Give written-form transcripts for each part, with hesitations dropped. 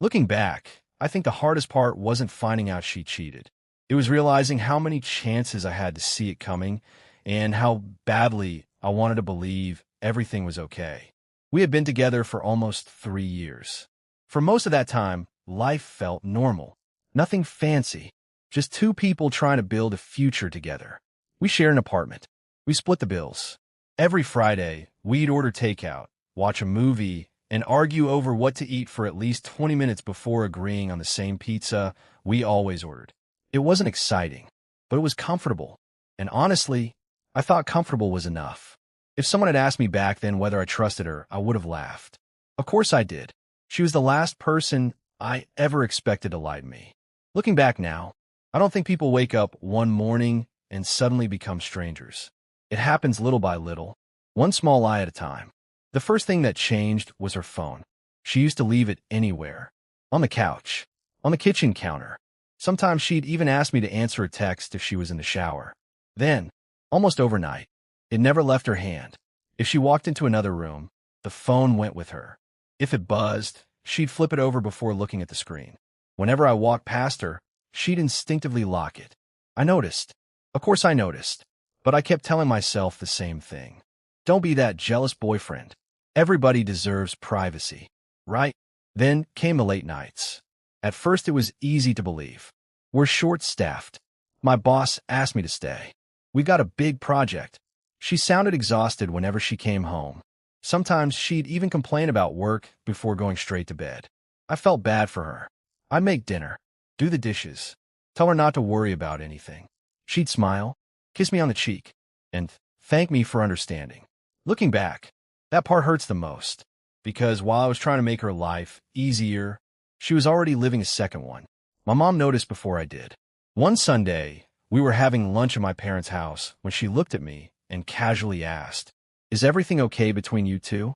Looking back, I think the hardest part wasn't finding out she cheated. It was realizing how many chances I had to see it coming and how badly I wanted to believe everything was okay. We had been together for almost 3 years. For most of that time, life felt normal. Nothing fancy, just two people trying to build a future together. We shared an apartment. We split the bills. Every Friday, we'd order takeout, watch a movie, and argue over what to eat for at least 20 minutes before agreeing on the same pizza we always ordered. It wasn't exciting, but it was comfortable. And honestly, I thought comfortable was enough. If someone had asked me back then whether I trusted her, I would have laughed. Of course I did. She was the last person I ever expected to lie to me. Looking back now, I don't think people wake up one morning and suddenly become strangers. It happens little by little, one small lie at a time. The first thing that changed was her phone. She used to leave it anywhere. On the couch, on the kitchen counter. Sometimes she'd even ask me to answer a text if she was in the shower. Then, almost overnight, it never left her hand. If she walked into another room, the phone went with her. If it buzzed, she'd flip it over before looking at the screen. Whenever I walked past her, she'd instinctively lock it. I noticed. Of course I noticed. But I kept telling myself the same thing. Don't be that jealous boyfriend. Everybody deserves privacy, right? Then came the late nights. At first it was easy to believe. We're short-staffed. My boss asked me to stay. We got a big project. She sounded exhausted whenever she came home. Sometimes she'd even complain about work before going straight to bed. I felt bad for her. I'd make dinner, do the dishes, tell her not to worry about anything. She'd smile, kiss me on the cheek, and thank me for understanding. Looking back, that part hurts the most, because while I was trying to make her life easier, she was already living a second one. My mom noticed before I did. One Sunday, we were having lunch at my parents' house when she looked at me and casually asked, "Is everything okay between you two?"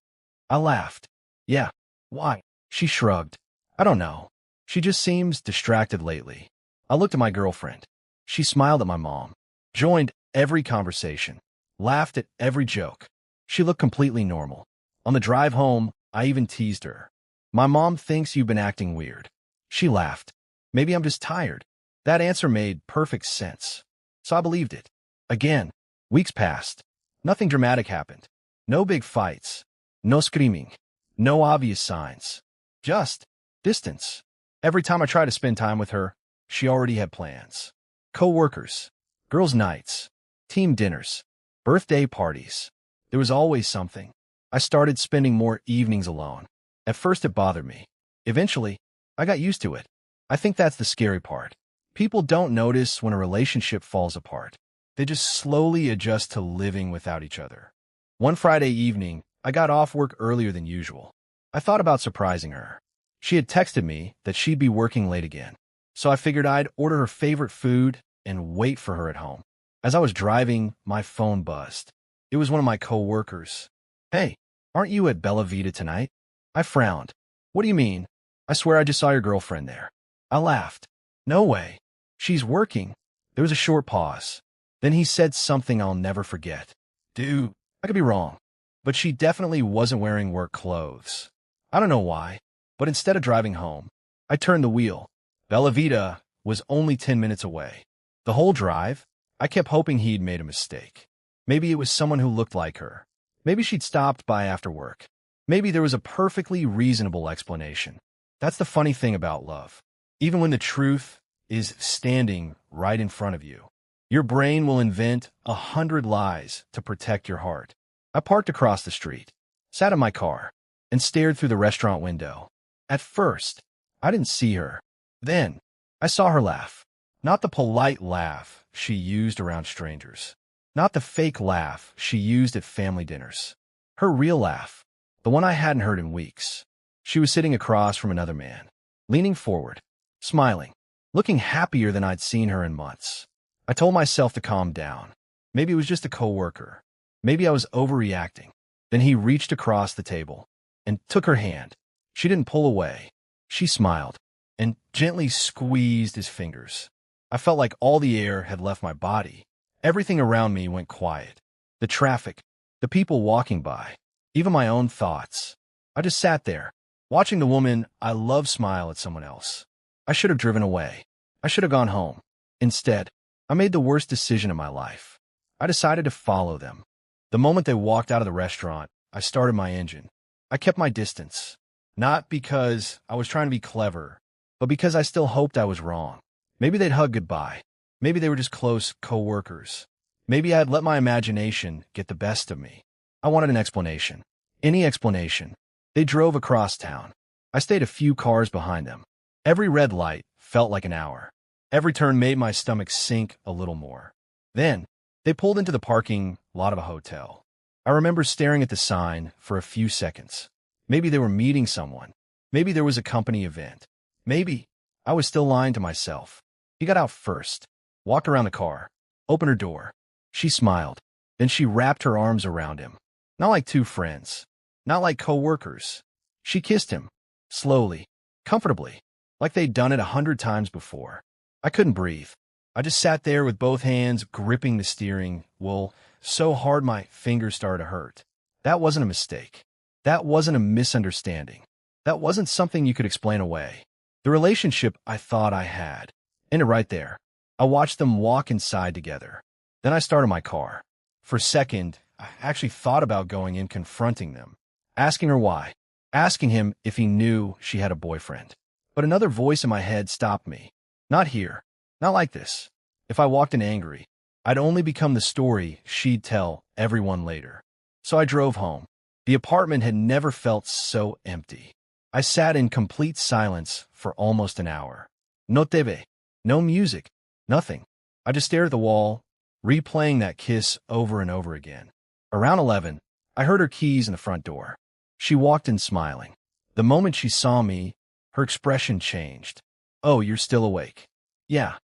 I laughed. "Yeah. Why?" She shrugged. "I don't know. She just seems distracted lately." I looked at my girlfriend. She smiled at my mom, joined every conversation, laughed at every joke. She looked completely normal. On the drive home, I even teased her. "My mom thinks you've been acting weird." She laughed. "Maybe I'm just tired." That answer made perfect sense. So I believed it. Again, weeks passed. Nothing dramatic happened. No big fights. No screaming. No obvious signs. Just distance. Every time I tried to spend time with her, she already had plans. Co-workers, girls' nights, team dinners, birthday parties. There was always something. I started spending more evenings alone. At first it bothered me. Eventually, I got used to it. I think that's the scary part. People don't notice when a relationship falls apart. They just slowly adjust to living without each other. One Friday evening, I got off work earlier than usual. I thought about surprising her. She had texted me that she'd be working late again, so I figured I'd order her favorite food and wait for her at home. As I was driving, my phone buzzed. It was one of my co-workers. "Hey, aren't you at Bella Vita tonight?" I frowned. "What do you mean? I swear I just saw your girlfriend there." I laughed. "No way. She's working." There was a short pause. Then he said something I'll never forget. "Dude, I could be wrong, but she definitely wasn't wearing work clothes." I don't know why, but instead of driving home, I turned the wheel. Bella Vita was only 10 minutes away. The whole drive, I kept hoping he'd made a mistake. Maybe it was someone who looked like her. Maybe she'd stopped by after work. Maybe there was a perfectly reasonable explanation. That's the funny thing about love. Even when the truth is standing right in front of you, your brain will invent 100 lies to protect your heart. I parked across the street, sat in my car, and stared through the restaurant window. At first, I didn't see her. Then, I saw her laugh. Not the polite laugh she used around strangers. Not the fake laugh she used at family dinners. Her real laugh, the one I hadn't heard in weeks. She was sitting across from another man, leaning forward, smiling, looking happier than I'd seen her in months. I told myself to calm down. Maybe it was just a coworker. Maybe I was overreacting. Then he reached across the table and took her hand. She didn't pull away. She smiled and gently squeezed his fingers. I felt like all the air had left my body. Everything around me went quiet. The traffic, the people walking by, even my own thoughts. I just sat there, Watching the woman I love smile at someone else. I should have driven away. I should have gone home. Instead, I made the worst decision of my life. I decided to follow them. The moment they walked out of the restaurant, I started my engine. I kept my distance. Not because I was trying to be clever, but because I still hoped I was wrong. Maybe they'd hug goodbye. Maybe they were just close co-workers. Maybe I had let my imagination get the best of me. I wanted an explanation. Any explanation. They drove across town. I stayed a few cars behind them. Every red light felt like an hour. Every turn made my stomach sink a little more. Then, they pulled into the parking lot of a hotel. I remember staring at the sign for a few seconds. Maybe they were meeting someone. Maybe there was a company event. Maybe I was still lying to myself. He got out first, walked around the car, opened her door. She smiled. Then she wrapped her arms around him. Not like two friends. Not like co-workers. She kissed him. Slowly. Comfortably. Like they'd done it 100 times before. I couldn't breathe. I just sat there with both hands gripping the steering wheel so hard my fingers started to hurt. That wasn't a mistake. That wasn't a misunderstanding. That wasn't something you could explain away. The relationship I thought I had. Ended right there. I watched them walk inside together. Then I started my car. For a second, I actually thought about going and confronting them. Asking her why. Asking him if he knew she had a boyfriend. But another voice in my head stopped me. Not here. Not like this. If I walked in angry, I'd only become the story she'd tell everyone later. So I drove home. The apartment had never felt so empty. I sat in complete silence for almost an hour. No TV, no music, nothing. I just stared at the wall, replaying that kiss over and over again. Around 11, I heard her keys in the front door. She walked in smiling. The moment she saw me, her expression changed. Oh, you're still awake. Yeah.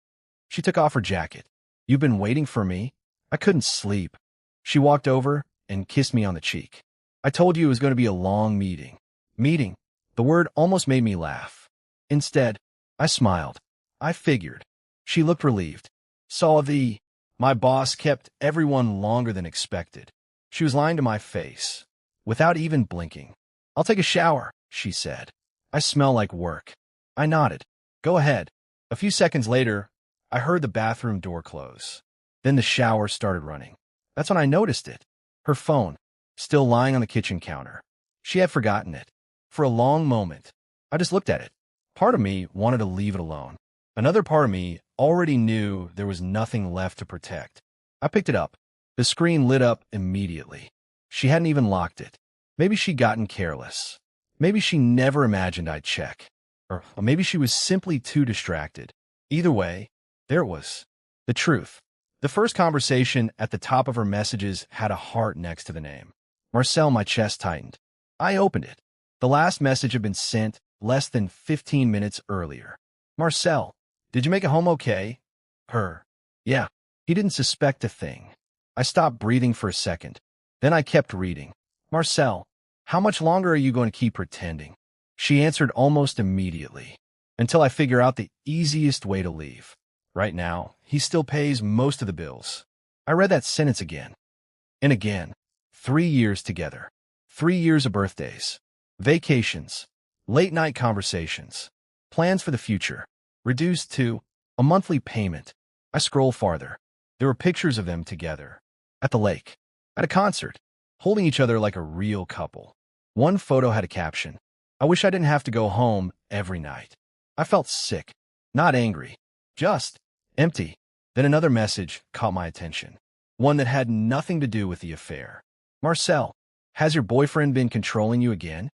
She took off her jacket. You've been waiting for me? I couldn't sleep. She walked over and kissed me on the cheek. I told you it was going to be a long meeting. Meeting. The word almost made me laugh. Instead, I smiled. I figured. She looked relieved. My boss kept everyone longer than expected. She was lying to my face, without even blinking. I'll take a shower, she said. I smell like work. I nodded. Go ahead. A few seconds later, I heard the bathroom door close. Then the shower started running. That's when I noticed it. Her phone, still lying on the kitchen counter. She had forgotten it. For a long moment, I just looked at it. Part of me wanted to leave it alone. Another part of me already knew there was nothing left to protect. I picked it up. The screen lit up immediately. She hadn't even locked it. Maybe she'd gotten careless. Maybe she never imagined I'd check. Or maybe she was simply too distracted. Either way, there it was. The truth. The first conversation at the top of her messages had a heart next to the name. Marcel, my chest tightened. I opened it. The last message had been sent less than 15 minutes earlier. Marcel, did you make it home okay? Her. Yeah. He didn't suspect a thing. I stopped breathing for a second. Then I kept reading. Marcel, how much longer are you going to keep pretending? She answered almost immediately. Until I figure out the easiest way to leave. Right now, he still pays most of the bills. I read that sentence again. And again. 3 years together. 3 years of birthdays. Vacations. Late-night conversations. Plans for the future. Reduced to a monthly payment. I scroll farther. There were pictures of them together. At the lake. At a concert. Holding each other like a real couple. One photo had a caption. I wish I didn't have to go home every night. I felt sick. Not angry. Just empty. Then another message caught my attention. One that had nothing to do with the affair. Marcel, has your boyfriend been controlling you again?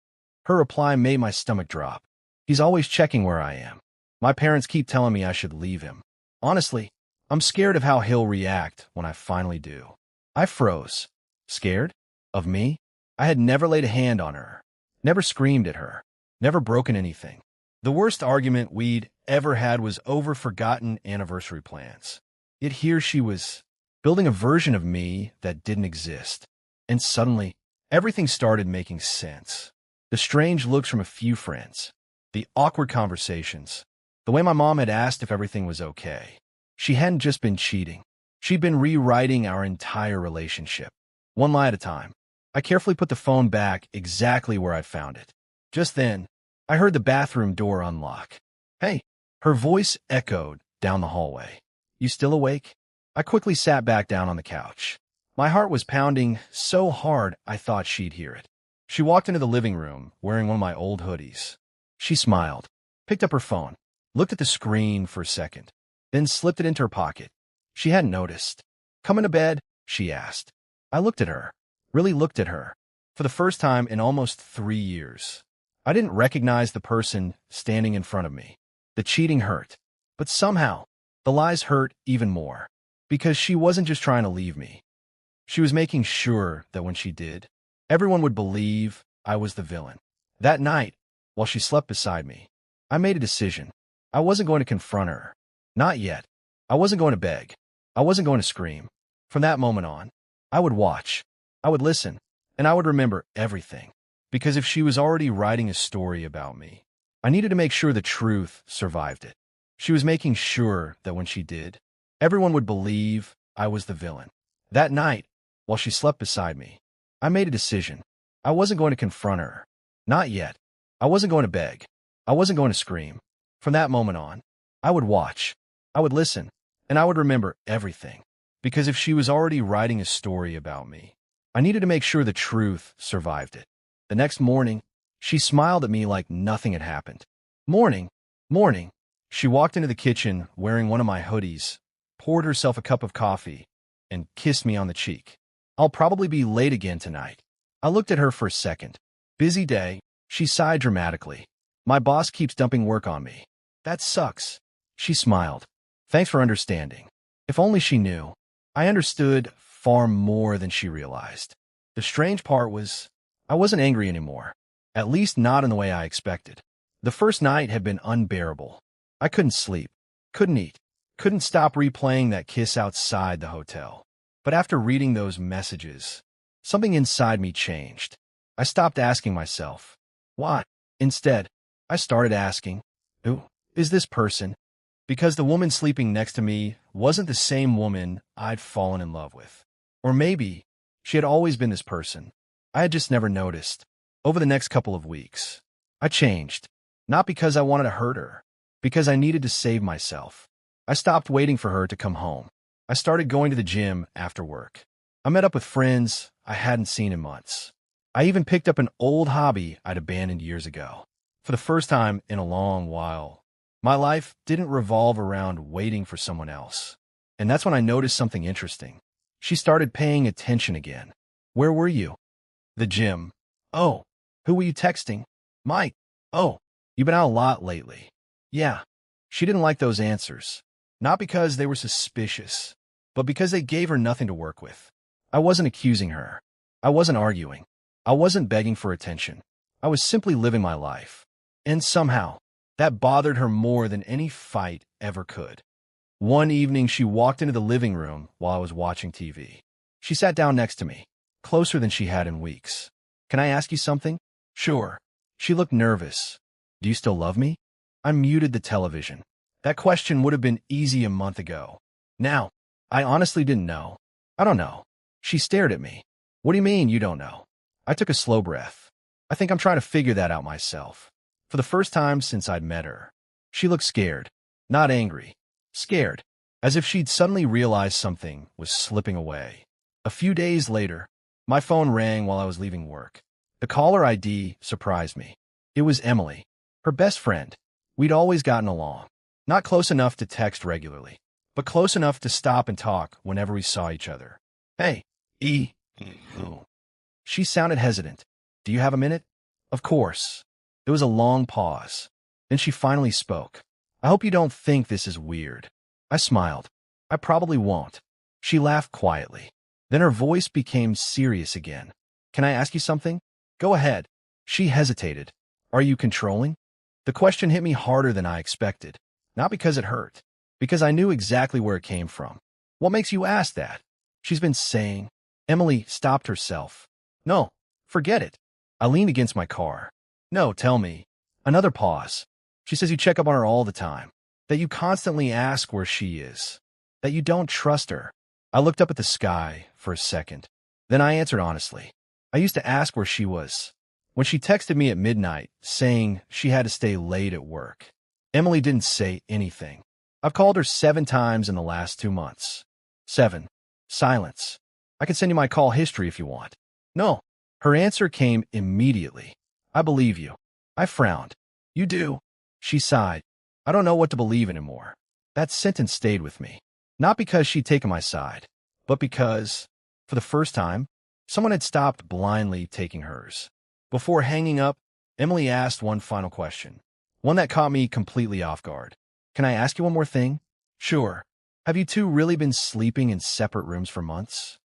Her reply made my stomach drop. He's always checking where I am. My parents keep telling me I should leave him. Honestly, I'm scared of how he'll react when I finally do. I froze. Scared? Of me? I had never laid a hand on her. Never screamed at her. Never broken anything. The worst argument we'd ever had was over forgotten anniversary plans. Yet here she was, building a version of me that didn't exist. And suddenly, everything started making sense. The strange looks from a few friends. The awkward conversations. The way my mom had asked if everything was okay. She hadn't just been cheating. She'd been rewriting our entire relationship. One lie at a time. I carefully put the phone back exactly where I found it. Just then, I heard the bathroom door unlock. Hey, her voice echoed down the hallway. You still awake? I quickly sat back down on the couch. My heart was pounding so hard I thought she'd hear it. She walked into the living room wearing one of my old hoodies. She smiled, picked up her phone, looked at the screen for a second, then slipped it into her pocket. She hadn't noticed. Coming to bed? She asked. I looked at her, really looked at her, for the first time in almost 3 years. I didn't recognize the person standing in front of me. The cheating hurt, but somehow, the lies hurt even more, because she wasn't just trying to leave me. She was making sure that when she did, everyone would believe I was the villain. That night, while she slept beside me, I made a decision. I wasn't going to confront her. Not yet. I wasn't going to beg. I wasn't going to scream. From that moment on, I would watch. I would listen. And I would remember everything. Because if she was already writing a story about me, I needed to make sure the truth survived it. She was making sure that when she did, everyone would believe I was the villain. That night, while she slept beside me, I made a decision. I wasn't going to confront her. Not yet. I wasn't going to beg. I wasn't going to scream. From that moment on, I would watch. I would listen. And I would remember everything. Because if she was already writing a story about me, I needed to make sure the truth survived it. The next morning, she smiled at me like nothing had happened. Morning. She walked into the kitchen wearing one of my hoodies, poured herself a cup of coffee, and kissed me on the cheek. I'll probably be late again tonight. I looked at her for a second. Busy day, she sighed dramatically. My boss keeps dumping work on me. That sucks. She smiled. Thanks for understanding. If only she knew. I understood far more than she realized. The strange part was, I wasn't angry anymore. At least not in the way I expected. The first night had been unbearable. I couldn't sleep, couldn't eat, couldn't stop replaying that kiss outside the hotel. But after reading those messages, something inside me changed. I stopped asking myself, why? Instead, I started asking, who is this person? Because the woman sleeping next to me wasn't the same woman I'd fallen in love with. Or maybe she had always been this person. I had just never noticed. Over the next couple of weeks, I changed. Not because I wanted to hurt her, because I needed to save myself. I stopped waiting for her to come home. I started going to the gym after work. I met up with friends I hadn't seen in months. I even picked up an old hobby I'd abandoned years ago. For the first time in a long while, my life didn't revolve around waiting for someone else. And that's when I noticed something interesting. She started paying attention again. Where were you? The gym. Oh, who were you texting? Mike. Oh, you've been out a lot lately. Yeah. She didn't like those answers. Not because they were suspicious, but because they gave her nothing to work with. I wasn't accusing her. I wasn't arguing. I wasn't begging for attention. I was simply living my life. And somehow, that bothered her more than any fight ever could. One evening, she walked into the living room while I was watching TV. She sat down next to me, closer than she had in weeks. Can I ask you something? Sure. She looked nervous. Do you still love me? I muted the television. That question would have been easy a month ago. Now, I honestly didn't know. I don't know. She stared at me. What do you mean you don't know? I took a slow breath. I think I'm trying to figure that out myself. For the first time since I'd met her, she looked scared. Not angry. Scared. As if she'd suddenly realized something was slipping away. A few days later, my phone rang while I was leaving work. The caller ID surprised me. It was Emily, her best friend. We'd always gotten along. Not close enough to text regularly, but close enough to stop and talk whenever we saw each other. Hey, She sounded hesitant. Do you have a minute? Of course. There was a long pause. Then she finally spoke. I hope you don't think this is weird. I smiled. I probably won't. She laughed quietly. Then her voice became serious again. Can I ask you something? Go ahead. She hesitated. Are you controlling? The question hit me harder than I expected. Not because it hurt, because I knew exactly where it came from. What makes you ask that? She's been saying. Emily stopped herself. No, forget it. I leaned against my car. No, tell me. Another pause. She says you check up on her all the time, that you constantly ask where she is, that you don't trust her. I looked up at the sky for a second. Then I answered honestly. I used to ask where she was. when she texted me at midnight saying she had to stay late at work. Emily didn't say anything. I've called her 7 times in the last 2 months. 7. Silence. I can send you my call history if you want. No. Her answer came immediately. I believe you. I frowned. You do? She sighed. I don't know what to believe anymore. That sentence stayed with me. Not because she'd taken my side, but because, for the first time, someone had stopped blindly taking hers. Before hanging up, Emily asked one final question, one that caught me completely off guard. Can I ask you one more thing? Sure. Have you two really been sleeping in separate rooms for months?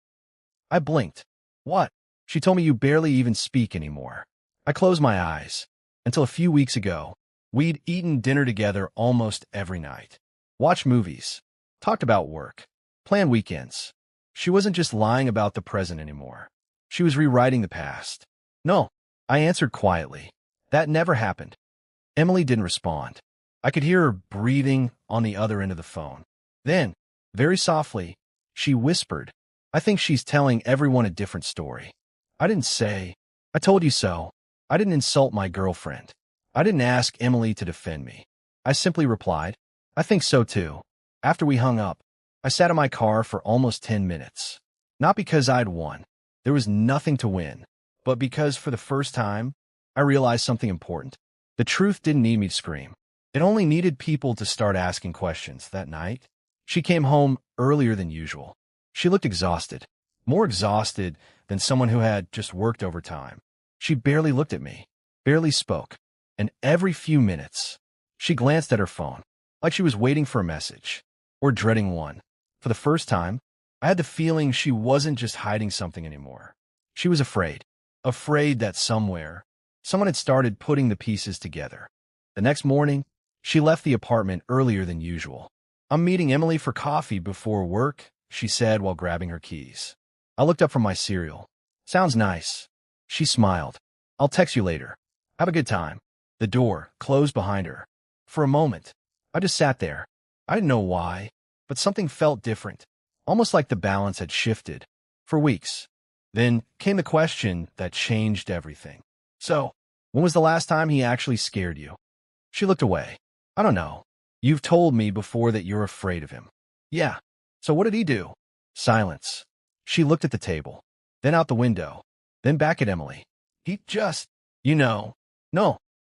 I blinked. What? She told me you barely even speak anymore. I closed my eyes. Until a few weeks ago, we'd eaten dinner together almost every night. Watched movies. Talked about work. Planned weekends. She wasn't just lying about the present anymore. She was rewriting the past. No, I answered quietly. That never happened. Emily didn't respond. I could hear her breathing on the other end of the phone. Then, very softly, she whispered, I think she's telling everyone a different story. I didn't say, I told you so. I didn't insult my girlfriend. I didn't ask Emily to defend me. I simply replied, I think so too. After we hung up, I sat in my car for almost 10 minutes. Not because I'd won. There was nothing to win. But because, for the first time, I realized something important. The truth didn't need me to scream. It only needed people to start asking questions. That night, she came home earlier than usual. She looked exhausted. More exhausted than someone who had just worked overtime. She barely looked at me, barely spoke, and every few minutes, she glanced at her phone, like she was waiting for a message, or dreading one. For the first time, I had the feeling she wasn't just hiding something anymore. She was afraid. Afraid that somewhere, someone had started putting the pieces together. The next morning, she left the apartment earlier than usual. I'm meeting Emily for coffee before work, she said while grabbing her keys. I looked up from my cereal. Sounds nice. She smiled. I'll text you later. Have a good time. The door closed behind her. For a moment, I just sat there. I didn't know why, but something felt different, almost like the balance had shifted. For weeks. Then came the question that changed everything. So, when was the last time he actually scared you? She looked away. I don't know. You've told me before that you're afraid of him. Yeah. So what did he do? Silence. She looked at the table, then out the window, then back at Emily. He just, No.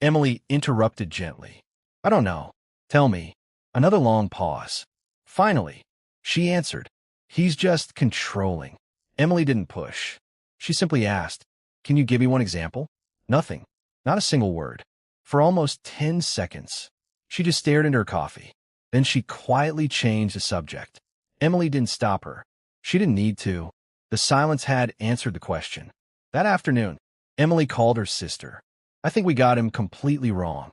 Emily interrupted gently. I don't know. Tell me. Another long pause. Finally, she answered. He's just controlling. Emily didn't push. She simply asked, Can you give me one example? Nothing. Not a single word. For almost 10 seconds, she just stared into her coffee. Then she quietly changed the subject. Emily didn't stop her. She didn't need to. The silence had answered the question. That afternoon, Emily called her sister. I think we got him completely wrong.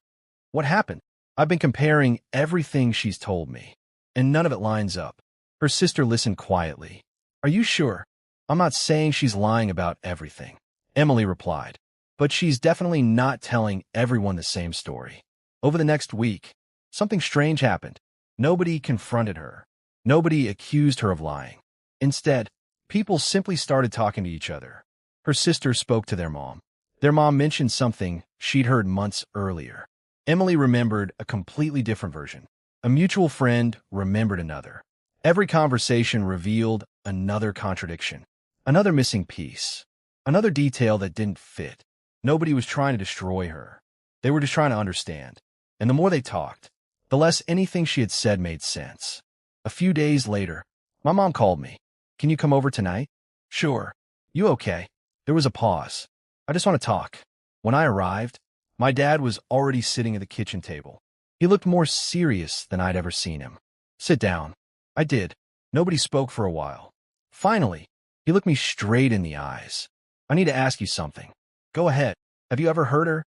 What happened? I've been comparing everything she's told me, and none of it lines up. Her sister listened quietly. Are you sure? I'm not saying she's lying about everything, Emily replied. But she's definitely not telling everyone the same story. Over the next week, something strange happened. Nobody confronted her. Nobody accused her of lying. Instead, people simply started talking to each other. Her sister spoke to their mom. Their mom mentioned something she'd heard months earlier. Emily remembered a completely different version. A mutual friend remembered another. Every conversation revealed another contradiction, another missing piece, another detail that didn't fit. Nobody was trying to destroy her. They were just trying to understand. And the more they talked, the less anything she had said made sense. A few days later, my mom called me. Can you come over tonight? Sure. You okay? There was a pause. I just want to talk. When I arrived, my dad was already sitting at the kitchen table. He looked more serious than I'd ever seen him. Sit down. I did. Nobody spoke for a while. Finally, he looked me straight in the eyes. I need to ask you something. Go ahead. Have you ever heard her?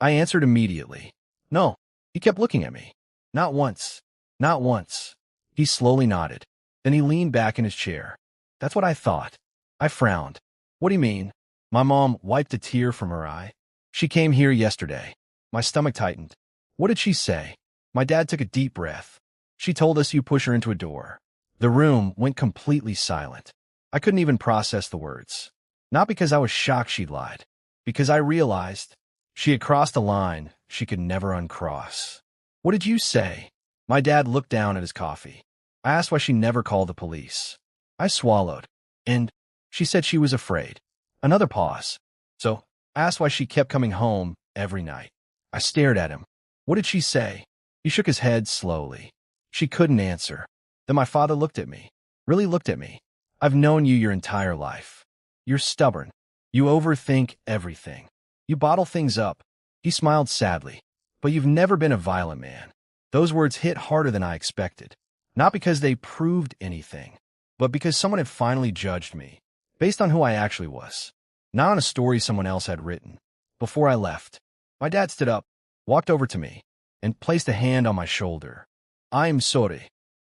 I answered immediately. No. He kept looking at me. Not once. Not once. He slowly nodded. Then he leaned back in his chair. That's what I thought. I frowned. What do you mean? My mom wiped a tear from her eye. She came here yesterday. My stomach tightened. What did she say? My dad took a deep breath. She told us you push her into a door. The room went completely silent. I couldn't even process the words. Not because I was shocked she'd lied, because I realized she had crossed a line she could never uncross. What did you say? My dad looked down at his coffee. I asked why she never called the police. I swallowed. And she said she was afraid. Another pause. So I asked why she kept coming home every night. I stared at him. What did she say? He shook his head slowly. She couldn't answer. Then my father looked at me. Really looked at me. I've known you your entire life. You're stubborn. You overthink everything. You bottle things up. He smiled sadly. But you've never been a violent man. Those words hit harder than I expected. Not because they proved anything, but because someone had finally judged me, based on who I actually was, not on a story someone else had written. Before I left, my dad stood up, walked over to me, and placed a hand on my shoulder. I'm sorry.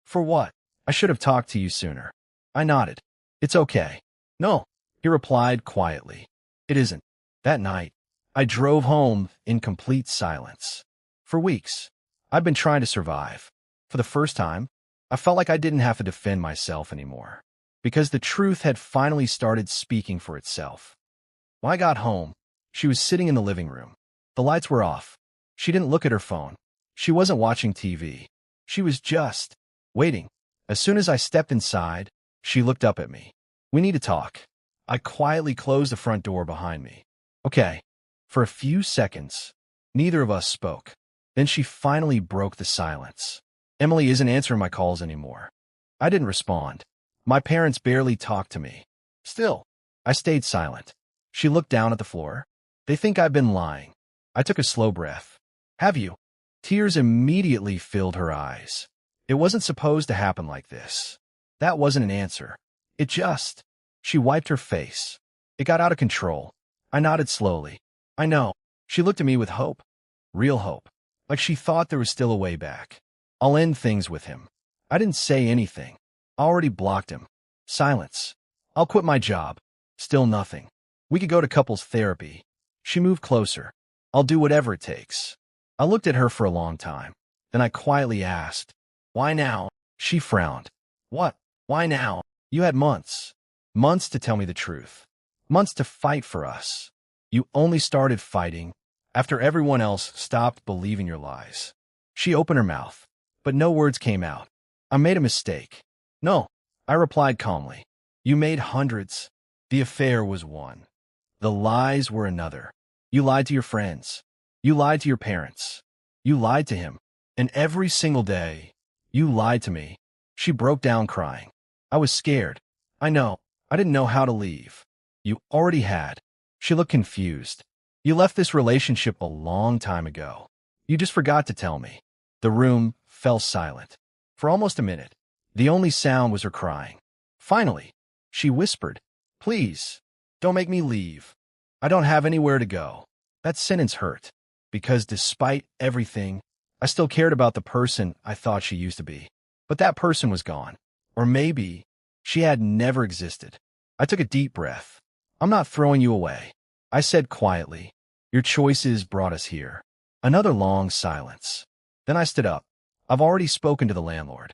For what? I should have talked to you sooner. I nodded. It's okay. No, he replied quietly. It isn't. That night, I drove home in complete silence. For weeks, I'd been trying to survive. For the first time, I felt like I didn't have to defend myself anymore, because the truth had finally started speaking for itself. When I got home, she was sitting in the living room. The lights were off. She didn't look at her phone. She wasn't watching TV. She was just waiting. As soon as I stepped inside, she looked up at me. We need to talk. I quietly closed the front door behind me. Okay. For a few seconds, neither of us spoke. Then she finally broke the silence. Emily isn't answering my calls anymore. I didn't respond. My parents barely talked to me. Still, I stayed silent. She looked down at the floor. They think I've been lying. I took a slow breath. Have you? Tears immediately filled her eyes. It wasn't supposed to happen like this. That wasn't an answer. It just... She wiped her face. It got out of control. I nodded slowly. I know. She looked at me with hope. Real hope. Like she thought there was still a way back. I'll end things with him. I didn't say anything. I already blocked him. Silence. I'll quit my job. Still nothing. We could go to couples therapy. She moved closer. I'll do whatever it takes. I looked at her for a long time. Then I quietly asked, why now? She frowned. What? Why now? You had months. Months to tell me the truth. Months to fight for us. You only started fighting after everyone else stopped believing your lies. She opened her mouth, but no words came out. I made a mistake. No, I replied calmly. You made hundreds. The affair was one. The lies were another. You lied to your friends. You lied to your parents. You lied to him. And every single day, you lied to me. She broke down crying. I was scared. I know. I didn't know how to leave. You already had. She looked confused. You left this relationship a long time ago. You just forgot to tell me. The room fell silent. For almost a minute, the only sound was her crying. Finally, she whispered, please, don't make me leave. I don't have anywhere to go. That sentence hurt, because despite everything, I still cared about the person I thought she used to be. But that person was gone. Or maybe she had never existed. I took a deep breath. I'm not throwing you away. I said quietly, your choices brought us here. Another long silence. Then I stood up. I've already spoken to the landlord.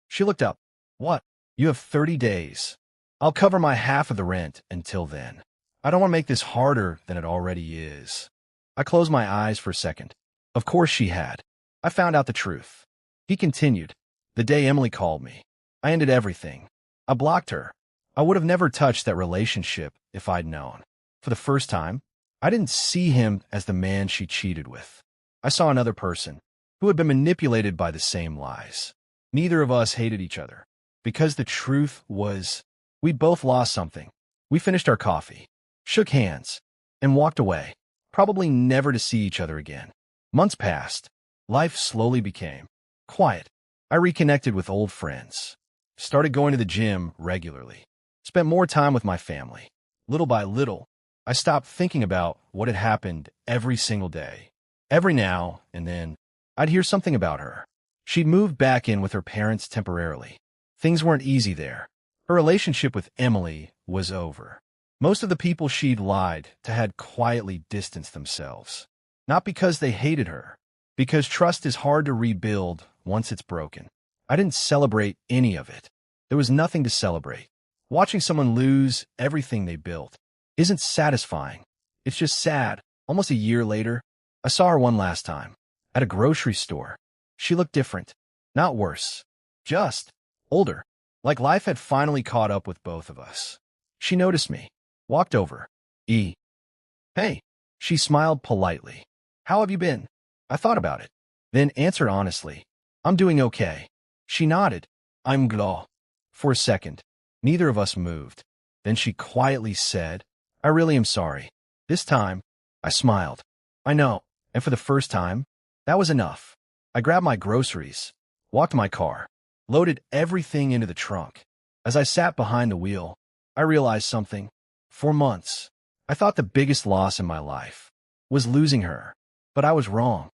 She looked up. What? You have 30 days. I'll cover my half of the rent until then. I don't want to make this harder than it already is. I closed my eyes for a second. Of course she had. I found out the truth. He continued. The day Emily called me, I ended everything. I blocked her. I would have never touched that relationship if I'd known. For the first time, I didn't see him as the man she cheated with. I saw another person who had been manipulated by the same lies. Neither of us hated each other, because the truth was, we'd both lost something. We finished our coffee, shook hands, and walked away, probably never to see each other again. Months passed. Life slowly became quiet. I reconnected with old friends, started going to the gym regularly, spent more time with my family. Little by little, I stopped thinking about what had happened every single day. Every now and then, I'd hear something about her. She'd moved back in with her parents temporarily. Things weren't easy there. Her relationship with Emily was over. Most of the people she'd lied to had quietly distanced themselves. Not because they hated her, because trust is hard to rebuild once it's broken. I didn't celebrate any of it. There was nothing to celebrate. Watching someone lose everything they built isn't satisfying. It's just sad. Almost a year later, I saw her one last time. At a grocery store. She looked different. Not worse. Just older. Like life had finally caught up with both of us. She noticed me. Walked over. Hey. She smiled politely. How have you been? I thought about it. Then answered honestly. I'm doing okay. She nodded. I'm glad. For a second, neither of us moved. Then she quietly said, I really am sorry. This time, I smiled. I know, and for the first time, that was enough. I grabbed my groceries, walked to my car, loaded everything into the trunk. As I sat behind the wheel, I realized something. For months, I thought the biggest loss in my life was losing her, but I was wrong.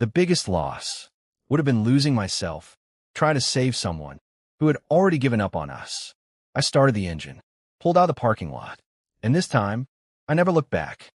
The biggest loss would have been losing myself, trying to save someone who had already given up on us. I started the engine, pulled out of the parking lot, and this time, I never looked back.